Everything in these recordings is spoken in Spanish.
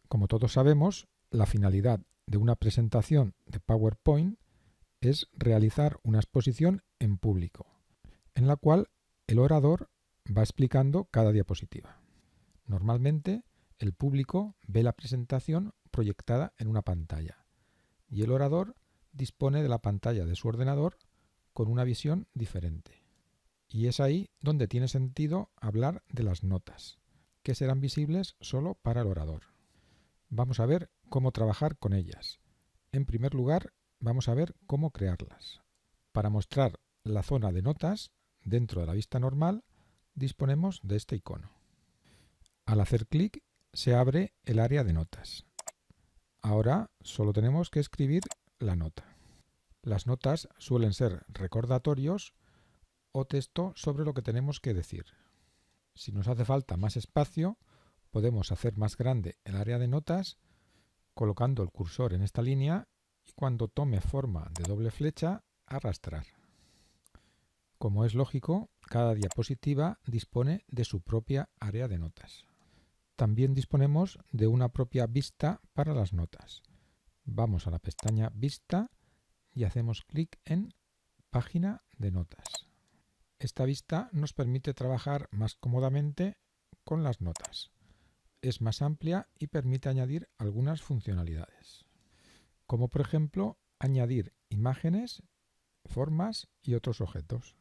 Como todos sabemos, la finalidad de una presentación de PowerPoint es realizar una exposición en público, en la cual el orador va explicando cada diapositiva. Normalmente, el público ve la presentación proyectada en una pantalla y el orador dispone de la pantalla de su ordenador con una visión diferente. Y es ahí donde tiene sentido hablar de las notas, que serán visibles solo para el orador. Vamos a ver cómo trabajar con ellas. En primer lugar, vamos a ver cómo crearlas. Para mostrar la zona de notas, dentro de la vista normal, disponemos de este icono. Al hacer clic, se abre el área de notas. Ahora solo tenemos que escribir la nota. Las notas suelen ser recordatorios o texto sobre lo que tenemos que decir. Si nos hace falta más espacio, podemos hacer más grande el área de notas colocando el cursor en esta línea y cuando tome forma de doble flecha, arrastrar. Como es lógico, cada diapositiva dispone de su propia área de notas. También disponemos de una propia vista para las notas. Vamos a la pestaña Vista y hacemos clic en Página de notas. Esta vista nos permite trabajar más cómodamente con las notas. Es más amplia y permite añadir algunas funcionalidades, como por ejemplo añadir imágenes, formas y otros objetos.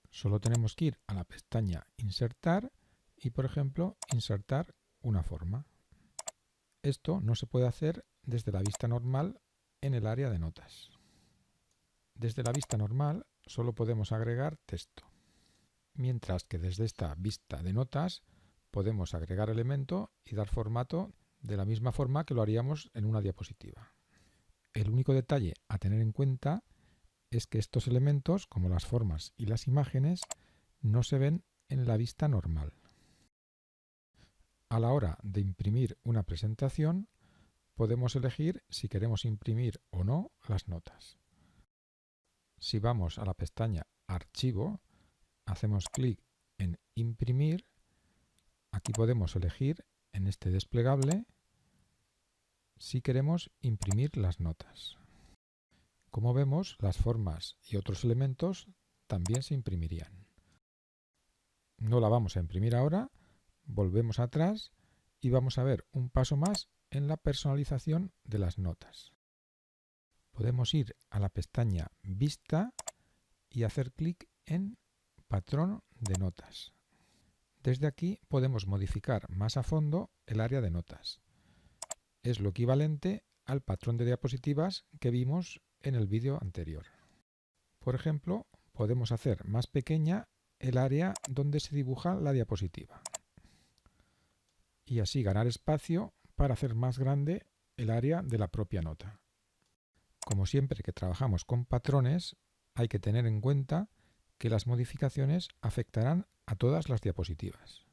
Solo tenemos que ir a la pestaña Insertar y por ejemplo insertar una forma. Esto no se puede hacer desde la vista normal en el área de notas. Desde la vista normal solo podemos agregar texto, mientras que desde esta vista de notas podemos agregar elemento y dar formato de la misma forma que lo haríamos en una diapositiva. El único detalle a tener en cuenta es que estos elementos, como las formas y las imágenes, no se ven en la vista normal. A la hora de imprimir una presentación, podemos elegir si queremos imprimir o no las notas. Si vamos a la pestaña Archivo, hacemos clic en Imprimir. Aquí podemos elegir en este desplegable si queremos imprimir las notas. Como vemos, las formas y otros elementos también se imprimirían. No la vamos a imprimir ahora, volvemos atrás y vamos a ver un paso más en la personalización de las notas. Podemos ir a la pestaña Vista y hacer clic en Patrón de notas. Desde aquí podemos modificar más a fondo el área de notas. Es lo equivalente al patrón de diapositivas que vimos en el vídeo anterior. Por ejemplo, podemos hacer más pequeña el área donde se dibuja la diapositiva y así ganar espacio para hacer más grande el área de la propia nota. Como siempre que trabajamos con patrones, hay que tener en cuenta que las modificaciones afectarán a todas las diapositivas.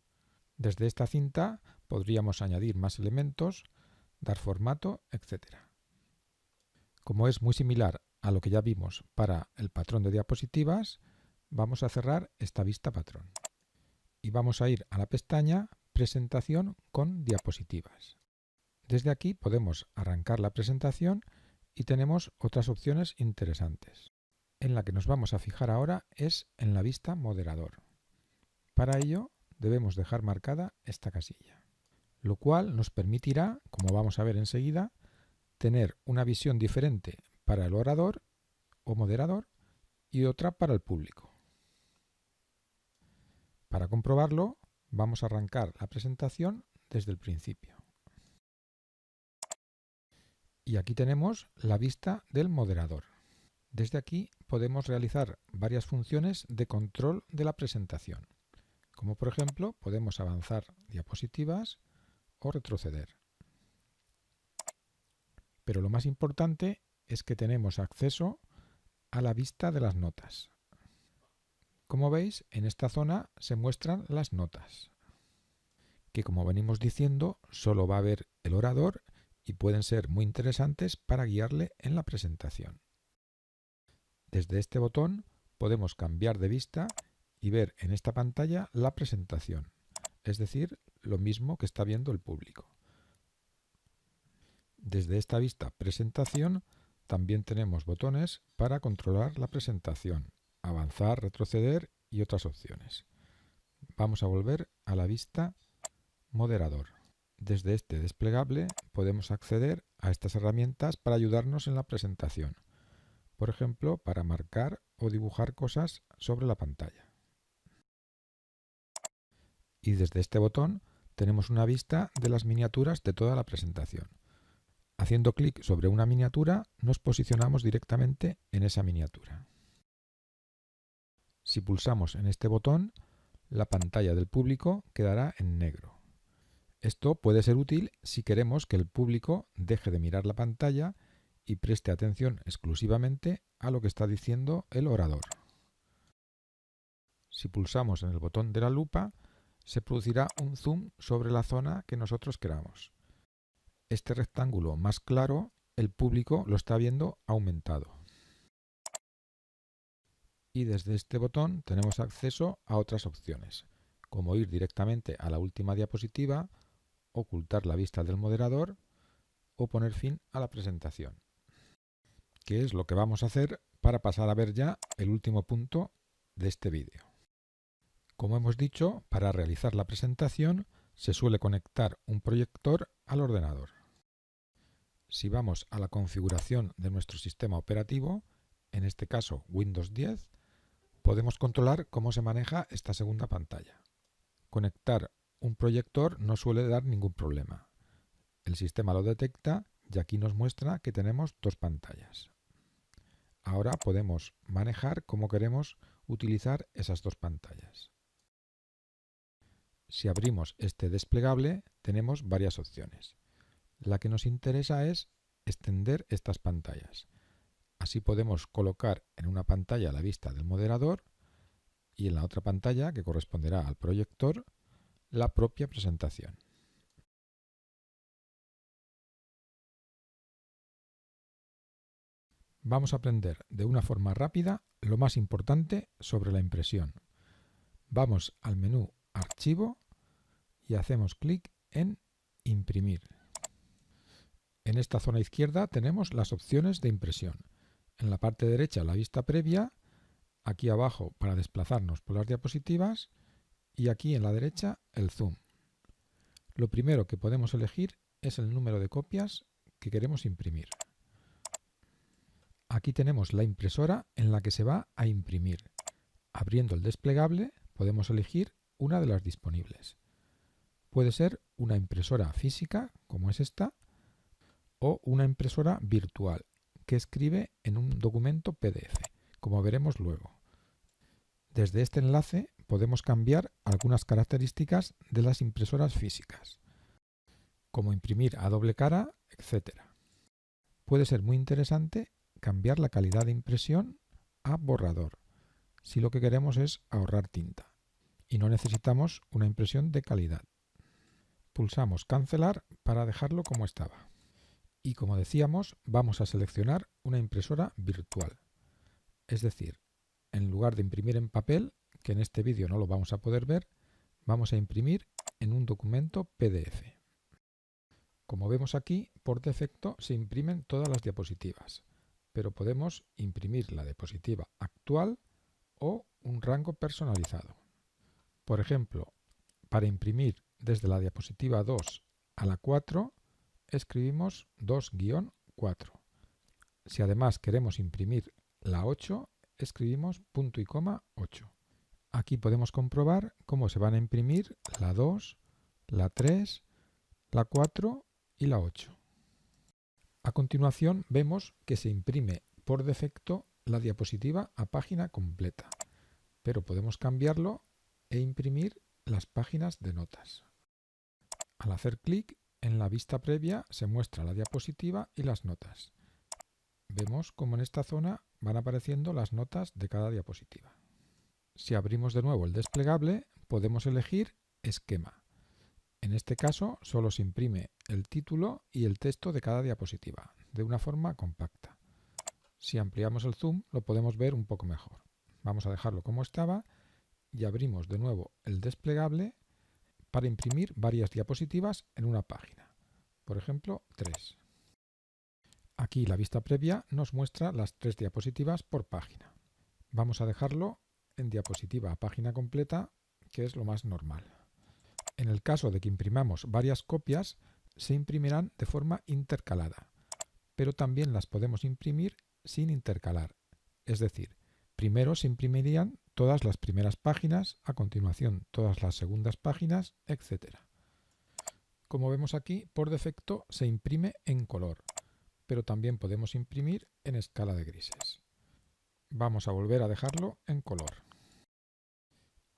Desde esta cinta podríamos añadir más elementos, dar formato, etc. Como es muy similar a lo que ya vimos para el patrón de diapositivas, vamos a cerrar esta vista patrón y vamos a ir a la pestaña Presentación con diapositivas. Desde aquí podemos arrancar la presentación y tenemos otras opciones interesantes. En la que nos vamos a fijar ahora es en la vista moderador. Para ello debemos dejar marcada esta casilla, lo cual nos permitirá, como vamos a ver enseguida, tener una visión diferente para el orador o moderador y otra para el público. Para comprobarlo, vamos a arrancar la presentación desde el principio. Y aquí tenemos la vista del moderador. Desde aquí podemos realizar varias funciones de control de la presentación, como por ejemplo podemos avanzar diapositivas o retroceder. Pero lo más importante es que tenemos acceso a la vista de las notas. Como veis, en esta zona se muestran las notas, que como venimos diciendo, solo va a ver el orador y pueden ser muy interesantes para guiarle en la presentación. Desde este botón podemos cambiar de vista y ver en esta pantalla la presentación, es decir, lo mismo que está viendo el público. Desde esta vista presentación también tenemos botones para controlar la presentación, avanzar, retroceder y otras opciones. Vamos a volver a la vista moderador. Desde este desplegable podemos acceder a estas herramientas para ayudarnos en la presentación. Por ejemplo, para marcar o dibujar cosas sobre la pantalla. Y desde este botón tenemos una vista de las miniaturas de toda la presentación. Haciendo clic sobre una miniatura nos posicionamos directamente en esa miniatura. Si pulsamos en este botón, la pantalla del público quedará en negro. Esto puede ser útil si queremos que el público deje de mirar la pantalla y preste atención exclusivamente a lo que está diciendo el orador. Si pulsamos en el botón de la lupa, se producirá un zoom sobre la zona que nosotros queramos. Este rectángulo más claro, el público lo está viendo aumentado. Y desde este botón tenemos acceso a otras opciones, como ir directamente a la última diapositiva, ocultar la vista del moderador o poner fin a la presentación, que es lo que vamos a hacer para pasar a ver ya el último punto de este vídeo. Como hemos dicho, para realizar la presentación se suele conectar un proyector al ordenador. Si vamos a la configuración de nuestro sistema operativo, en este caso Windows 10, podemos controlar cómo se maneja esta segunda pantalla. Conectar un proyector no suele dar ningún problema. El sistema lo detecta y aquí nos muestra que tenemos dos pantallas. Ahora podemos manejar cómo queremos utilizar esas dos pantallas. Si abrimos este desplegable, tenemos varias opciones. La que nos interesa es extender estas pantallas. Así podemos colocar en una pantalla la vista del moderador y en la otra pantalla, que corresponderá al proyector, la propia presentación. Vamos a aprender de una forma rápida lo más importante sobre la impresión. Vamos al menú Archivo y hacemos clic en Imprimir. En esta zona izquierda tenemos las opciones de impresión. En la parte derecha la vista previa, aquí abajo para desplazarnos por las diapositivas y aquí en la derecha el zoom. Lo primero que podemos elegir es el número de copias que queremos imprimir. Aquí tenemos la impresora en la que se va a imprimir. Abriendo el desplegable podemos elegir una de las disponibles. Puede ser una impresora física, como es esta, o una impresora virtual, que escribe en un documento PDF, como veremos luego. Desde este enlace podemos cambiar algunas características de las impresoras físicas, como imprimir a doble cara, etc. Puede ser muy interesante cambiar la calidad de impresión a borrador, si lo que queremos es ahorrar tinta y no necesitamos una impresión de calidad. Pulsamos Cancelar para dejarlo como estaba. Y como decíamos, vamos a seleccionar una impresora virtual. Es decir, en lugar de imprimir en papel, que en este vídeo no lo vamos a poder ver, vamos a imprimir en un documento PDF. Como vemos aquí, por defecto se imprimen todas las diapositivas, pero podemos imprimir la diapositiva actual o un rango personalizado. Por ejemplo, para imprimir desde la diapositiva 2 a la 4, escribimos 2-4. Si además queremos imprimir la 8, escribimos punto y coma 8. Aquí podemos comprobar cómo se van a imprimir la 2, la 3, la 4 y la 8. A continuación vemos que se imprime por defecto la diapositiva a página completa, pero podemos cambiarlo e imprimir las páginas de notas. Al hacer clic en la vista previa se muestra la diapositiva y las notas. Vemos cómo en esta zona van apareciendo las notas de cada diapositiva. Si abrimos de nuevo el desplegable, podemos elegir esquema. En este caso solo se imprime el título y el texto de cada diapositiva, de una forma compacta. Si ampliamos el zoom lo podemos ver un poco mejor. Vamos a dejarlo como estaba y abrimos de nuevo el desplegable para imprimir varias diapositivas en una página. Por ejemplo, 3. Aquí la vista previa nos muestra las 3 diapositivas por página. Vamos a dejarlo en diapositiva a página completa, que es lo más normal. En el caso de que imprimamos varias copias, se imprimirán de forma intercalada, pero también las podemos imprimir sin intercalar. Es decir, primero se imprimirían todas las primeras páginas, a continuación todas las segundas páginas, etc. Como vemos aquí, por defecto se imprime en color, pero también podemos imprimir en escala de grises. Vamos a volver a dejarlo en color.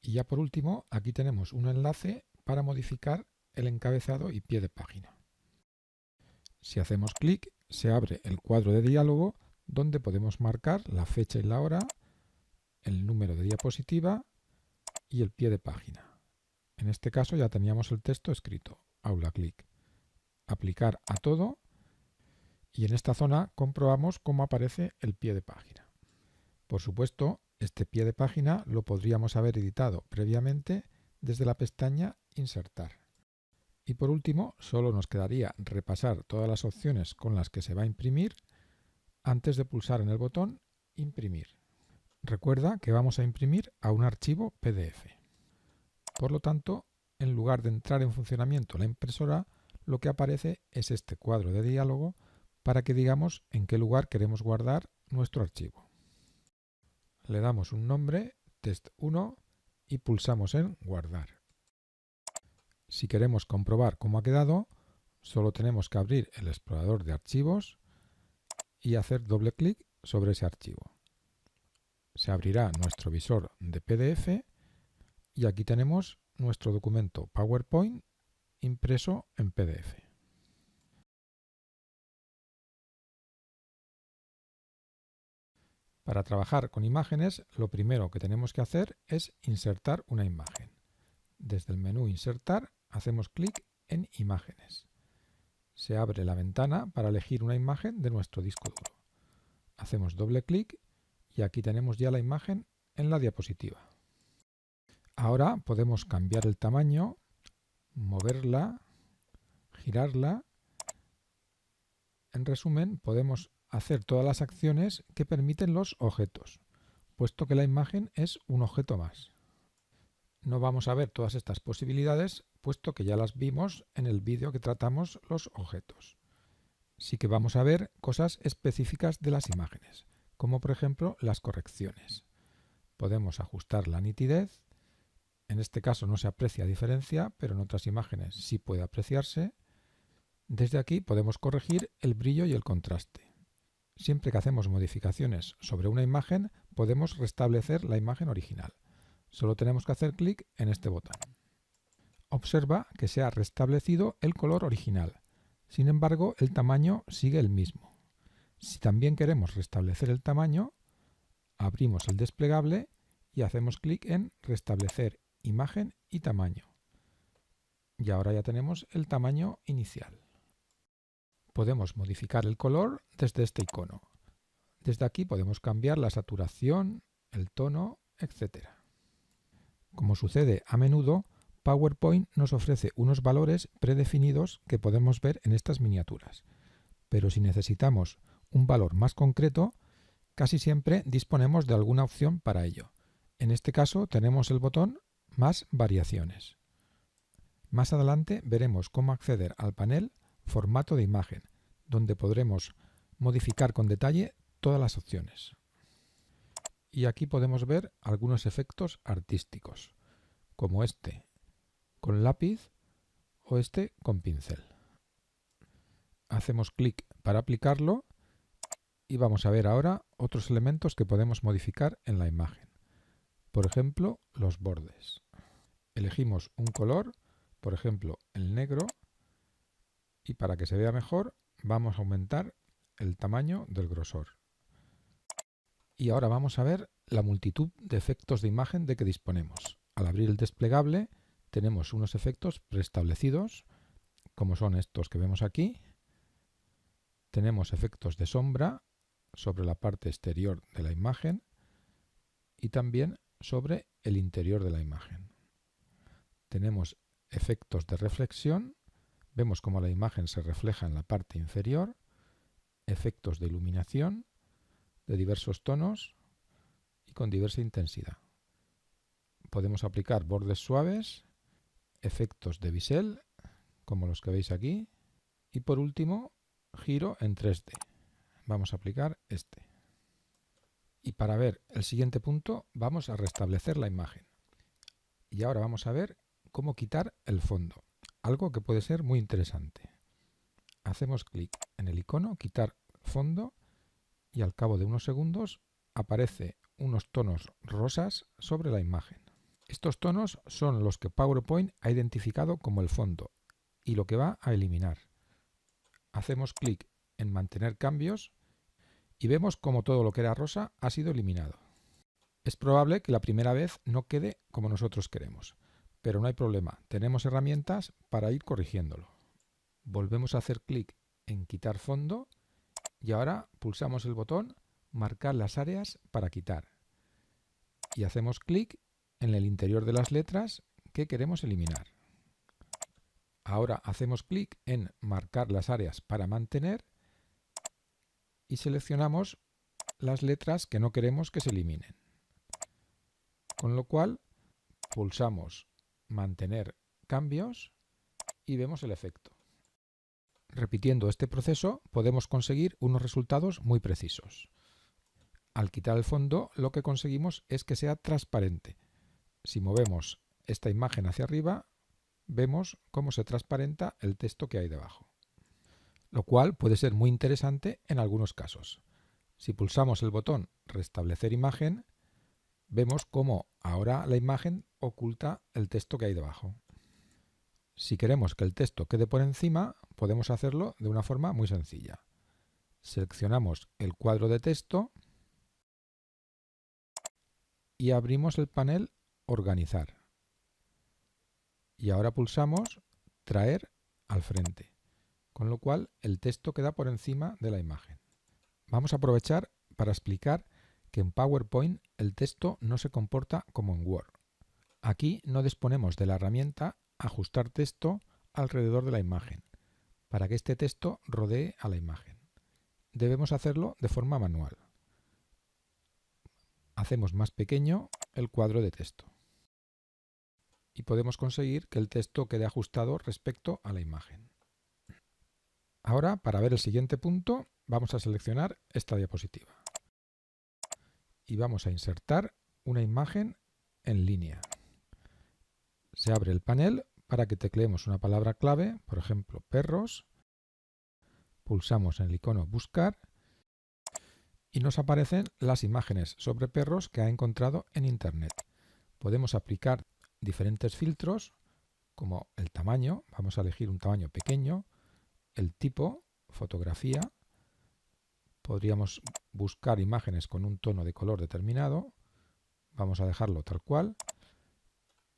Y ya por último, aquí tenemos un enlace para modificar el encabezado y pie de página. Si hacemos clic, se abre el cuadro de diálogo donde podemos marcar la fecha y la hora, el número de diapositiva y el pie de página. En este caso ya teníamos el texto escrito. Aula clic. Aplicar a todo y en esta zona comprobamos cómo aparece el pie de página. Por supuesto, este pie de página lo podríamos haber editado previamente desde la pestaña Insertar. Y por último, solo nos quedaría repasar todas las opciones con las que se va a imprimir antes de pulsar en el botón Imprimir. Recuerda que vamos a imprimir a un archivo PDF. Por lo tanto, en lugar de entrar en funcionamiento la impresora, lo que aparece es este cuadro de diálogo para que digamos en qué lugar queremos guardar nuestro archivo. Le damos un nombre, test1, y pulsamos en Guardar. Si queremos comprobar cómo ha quedado, solo tenemos que abrir el explorador de archivos y hacer doble clic sobre ese archivo. Se abrirá nuestro visor de PDF y aquí tenemos nuestro documento PowerPoint impreso en PDF. Para trabajar con imágenes, lo primero que tenemos que hacer es insertar una imagen. Desde el menú Insertar, hacemos clic en Imágenes. Se abre la ventana para elegir una imagen de nuestro disco duro. Hacemos doble clic y aquí tenemos ya la imagen en la diapositiva. Ahora podemos cambiar el tamaño, moverla, girarla. En resumen, podemos hacer todas las acciones que permiten los objetos, puesto que la imagen es un objeto más. No vamos a ver todas estas posibilidades, puesto que ya las vimos en el vídeo que tratamos los objetos. Sí que vamos a ver cosas específicas de las imágenes, como por ejemplo las correcciones. Podemos ajustar la nitidez. En este caso no se aprecia diferencia, pero en otras imágenes sí puede apreciarse. Desde aquí podemos corregir el brillo y el contraste. Siempre que hacemos modificaciones sobre una imagen, podemos restablecer la imagen original. Solo tenemos que hacer clic en este botón. Observa que se ha restablecido el color original. Sin embargo, el tamaño sigue el mismo. Si también queremos restablecer el tamaño, abrimos el desplegable y hacemos clic en Restablecer imagen y tamaño. Y ahora ya tenemos el tamaño inicial. Podemos modificar el color desde este icono. Desde aquí podemos cambiar la saturación, el tono, etc. Como sucede a menudo, PowerPoint nos ofrece unos valores predefinidos que podemos ver en estas miniaturas. Pero si necesitamos un valor más concreto, casi siempre disponemos de alguna opción para ello. En este caso tenemos el botón Más variaciones. Más adelante veremos cómo acceder al panel Formato de imagen, donde podremos modificar con detalle todas las opciones. Y aquí podemos ver algunos efectos artísticos, como este con lápiz o este con pincel. Hacemos clic para aplicarlo y vamos a ver ahora otros elementos que podemos modificar en la imagen. Por ejemplo, los bordes. Elegimos un color, por ejemplo el negro, y para que se vea mejor vamos a aumentar el tamaño del grosor. Y ahora vamos a ver la multitud de efectos de imagen de que disponemos. Al abrir el desplegable tenemos unos efectos preestablecidos, como son estos que vemos aquí. Tenemos efectos de sombra sobre la parte exterior de la imagen y también sobre el interior de la imagen. Tenemos efectos de reflexión. Vemos cómo la imagen se refleja en la parte inferior efectos de iluminación de diversos tonos y con diversa intensidad. Podemos aplicar bordes suaves, efectos de bisel, como los que veis aquí, y por último, giro en 3D. Vamos a aplicar este. Y para ver el siguiente punto, vamos a restablecer la imagen. Y ahora vamos a ver cómo quitar el fondo, algo que puede ser muy interesante. Hacemos clic en el icono quitar fondo y al cabo de unos segundos aparece unos tonos rosas sobre la imagen. Estos tonos son los que PowerPoint ha identificado como el fondo y lo que va a eliminar. Hacemos clic en mantener cambios y vemos como todo lo que era rosa ha sido eliminado. Es probable que la primera vez no quede como nosotros queremos, pero no hay problema, tenemos herramientas para ir corrigiéndolo. Volvemos a hacer clic en quitar fondo y ahora pulsamos el botón marcar las áreas para quitar y hacemos clic en el interior de las letras que queremos eliminar. Ahora hacemos clic en marcar las áreas para mantener y seleccionamos las letras que no queremos que se eliminen. Con lo cual pulsamos mantener cambios y vemos el efecto. Repitiendo este proceso podemos conseguir unos resultados muy precisos. Al quitar el fondo lo que conseguimos es que sea transparente. Si movemos esta imagen hacia arriba vemos cómo se transparenta el texto que hay debajo, lo cual puede ser muy interesante en algunos casos. Si pulsamos el botón restablecer imagen vemos cómo ahora la imagen oculta el texto que hay debajo. Si queremos que el texto quede por encima, podemos hacerlo de una forma muy sencilla. Seleccionamos el cuadro de texto y abrimos el panel Organizar. Y ahora pulsamos Traer al frente, con lo cual el texto queda por encima de la imagen. Vamos a aprovechar para explicar que en PowerPoint el texto no se comporta como en Word. Aquí no disponemos de la herramienta Ajustar texto alrededor de la imagen, para que este texto rodee a la imagen. Debemos hacerlo de forma manual. Hacemos más pequeño el cuadro de texto y podemos conseguir que el texto quede ajustado respecto a la imagen. Ahora, para ver el siguiente punto, vamos a seleccionar esta diapositiva y vamos a insertar una imagen en línea. Se abre el panel para que tecleemos una palabra clave, por ejemplo, perros. Pulsamos en el icono Buscar y nos aparecen las imágenes sobre perros que ha encontrado en Internet. Podemos aplicar diferentes filtros como el tamaño, vamos a elegir un tamaño pequeño, el tipo, fotografía, podríamos buscar imágenes con un tono de color determinado, vamos a dejarlo tal cual,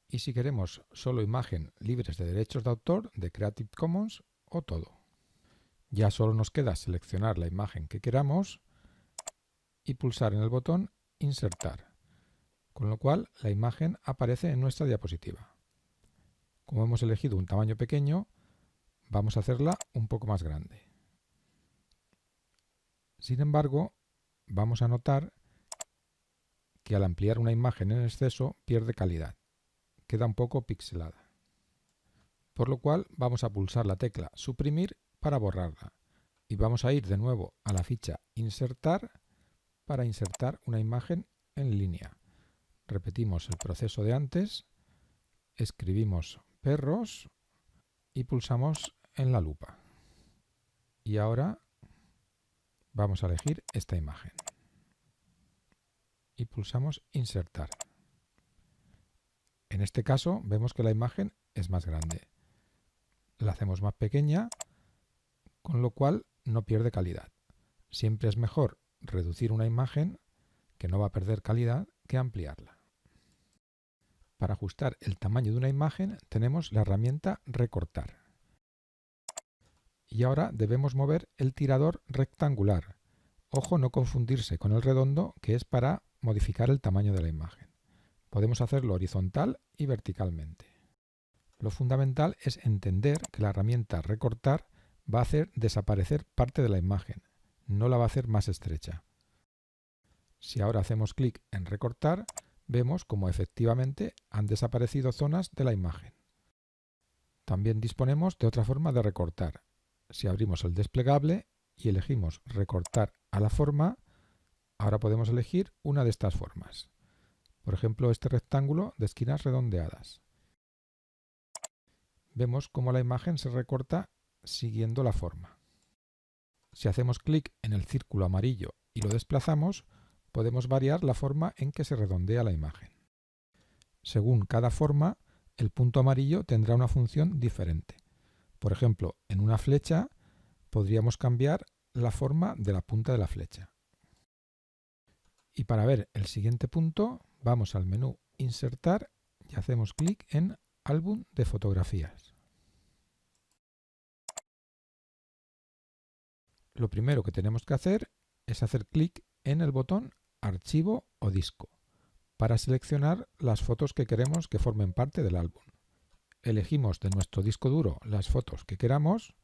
y si queremos solo imagen libres de derechos de autor, de Creative Commons o todo. Ya solo nos queda seleccionar la imagen que queramos y pulsar en el botón Insertar, con lo cual la imagen aparece en nuestra diapositiva. Como hemos elegido un tamaño pequeño, vamos a hacerla un poco más grande. Sin embargo, vamos a notar que al ampliar una imagen en exceso pierde calidad, queda un poco pixelada. Por lo cual vamos a pulsar la tecla Suprimir para borrarla y vamos a ir de nuevo a la ficha Insertar para insertar una imagen en línea. Repetimos el proceso de antes, escribimos perros y pulsamos en la lupa. Y ahora vamos a elegir esta imagen y pulsamos Insertar. En este caso vemos que la imagen es más grande. La hacemos más pequeña, con lo cual no pierde calidad. Siempre es mejor reducir una imagen, que no va a perder calidad, que ampliarla. Para ajustar el tamaño de una imagen tenemos la herramienta Recortar. Y ahora debemos mover el tirador rectangular. Ojo, no confundirse con el redondo, que es para modificar el tamaño de la imagen. Podemos hacerlo horizontal y verticalmente. Lo fundamental es entender que la herramienta Recortar va a hacer desaparecer parte de la imagen, no la va a hacer más estrecha. Si ahora hacemos clic en recortar, vemos como efectivamente han desaparecido zonas de la imagen. También disponemos de otra forma de recortar. Si abrimos el desplegable y elegimos recortar a la forma, ahora podemos elegir una de estas formas. Por ejemplo, este rectángulo de esquinas redondeadas. Vemos cómo la imagen se recorta siguiendo la forma. Si hacemos clic en el círculo amarillo y lo desplazamos, podemos variar la forma en que se redondea la imagen. Según cada forma, el punto amarillo tendrá una función diferente. Por ejemplo, en una flecha podríamos cambiar la forma de la punta de la flecha. Y para ver el siguiente punto, vamos al menú Insertar y hacemos clic en Álbum de fotografías. Lo primero que tenemos que hacer es hacer clic en el botón Archivo o Disco para seleccionar las fotos que queremos que formen parte del álbum. Elegimos de nuestro disco duro las fotos que queramos,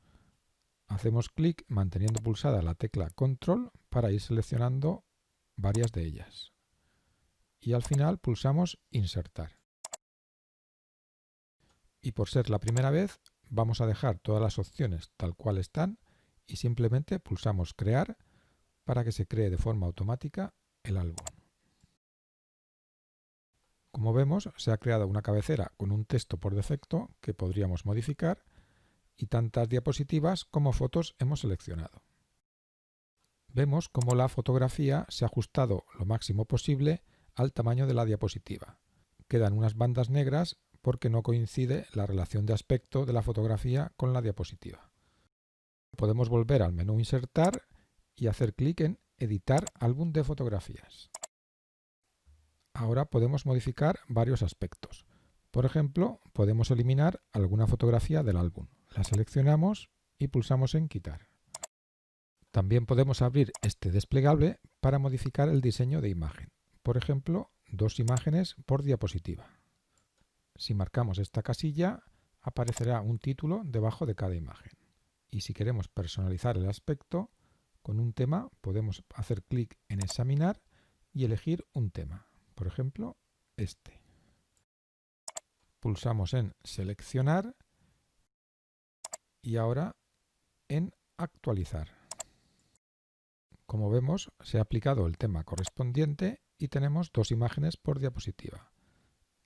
hacemos clic manteniendo pulsada la tecla Control para ir seleccionando varias de ellas. Y al final pulsamos Insertar. Y por ser la primera vez, vamos a dejar todas las opciones tal cual están y simplemente pulsamos Crear para que se cree de forma automática el álbum. Como vemos, se ha creado una cabecera con un texto por defecto que podríamos modificar y tantas diapositivas como fotos hemos seleccionado. Vemos cómo la fotografía se ha ajustado lo máximo posible al tamaño de la diapositiva. Quedan unas bandas negras porque no coincide la relación de aspecto de la fotografía con la diapositiva. Podemos volver al menú Insertar y hacer clic en Editar álbum de fotografías. Ahora podemos modificar varios aspectos. Por ejemplo, podemos eliminar alguna fotografía del álbum. La seleccionamos y pulsamos en Quitar. También podemos abrir este desplegable para modificar el diseño de imagen. Por ejemplo, 2 imágenes por diapositiva. Si marcamos esta casilla, aparecerá un título debajo de cada imagen. Y si queremos personalizar el aspecto, con un tema podemos hacer clic en Examinar y elegir un tema. Por ejemplo, este. Pulsamos en Seleccionar y ahora en Actualizar. Como vemos, se ha aplicado el tema correspondiente y tenemos 2 imágenes por diapositiva.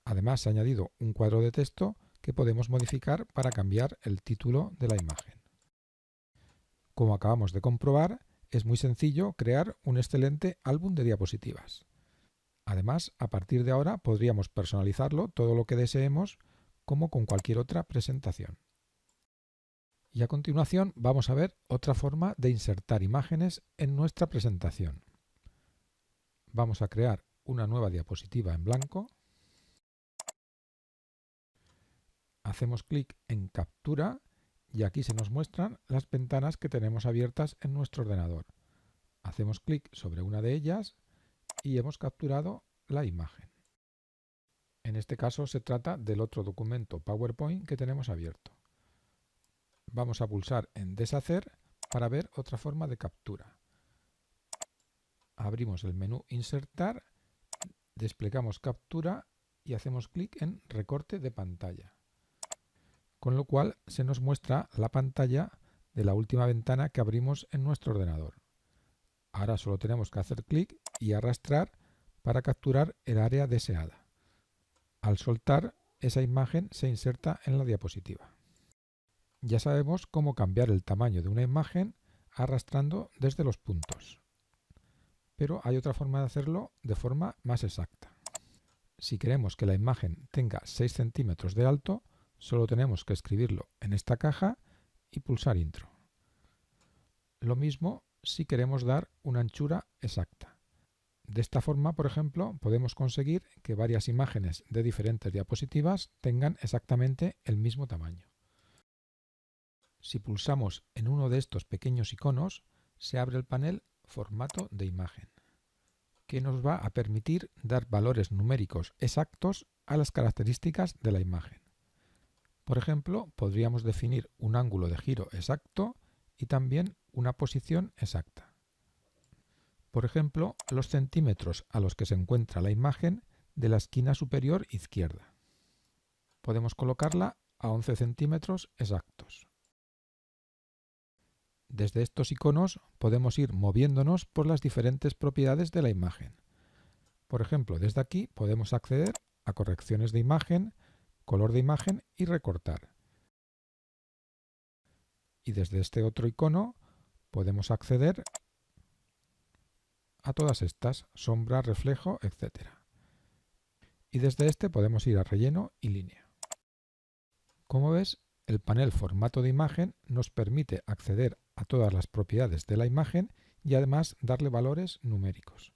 Además, se ha añadido un cuadro de texto que podemos modificar para cambiar el título de la imagen. Como acabamos de comprobar, es muy sencillo crear un excelente álbum de diapositivas. Además, a partir de ahora podríamos personalizarlo todo lo que deseemos, como con cualquier otra presentación. Y a continuación vamos a ver otra forma de insertar imágenes en nuestra presentación. Vamos a crear una nueva diapositiva en blanco. Hacemos clic en Captura y aquí se nos muestran las ventanas que tenemos abiertas en nuestro ordenador. Hacemos clic sobre una de ellas y hemos capturado la imagen. En este caso se trata del otro documento PowerPoint que tenemos abierto. Vamos a pulsar en Deshacer para ver otra forma de captura. Abrimos el menú Insertar, desplegamos Captura y hacemos clic en Recorte de pantalla. Con lo cual se nos muestra la pantalla de la última ventana que abrimos en nuestro ordenador. Ahora solo tenemos que hacer clic y arrastrar para capturar el área deseada. Al soltar, esa imagen se inserta en la diapositiva. Ya sabemos cómo cambiar el tamaño de una imagen arrastrando desde los puntos. Pero hay otra forma de hacerlo de forma más exacta. Si queremos que la imagen tenga 6 centímetros de alto, solo tenemos que escribirlo en esta caja y pulsar Intro. Lo mismo si queremos dar una anchura exacta. De esta forma, por ejemplo, podemos conseguir que varias imágenes de diferentes diapositivas tengan exactamente el mismo tamaño. Si pulsamos en uno de estos pequeños iconos, se abre el panel Formato de imagen, que nos va a permitir dar valores numéricos exactos a las características de la imagen. Por ejemplo, podríamos definir un ángulo de giro exacto y también una posición exacta. Por ejemplo, los centímetros a los que se encuentra la imagen de la esquina superior izquierda. Podemos colocarla a 11 centímetros exactos. Desde estos iconos podemos ir moviéndonos por las diferentes propiedades de la imagen. Por ejemplo, desde aquí podemos acceder a correcciones de imagen, color de imagen y recortar. Y desde este otro icono podemos acceder a todas estas, sombra, reflejo, etc. Y desde este podemos ir a relleno y línea. Como ves, el panel formato de imagen nos permite acceder a todas las propiedades de la imagen y además darle valores numéricos.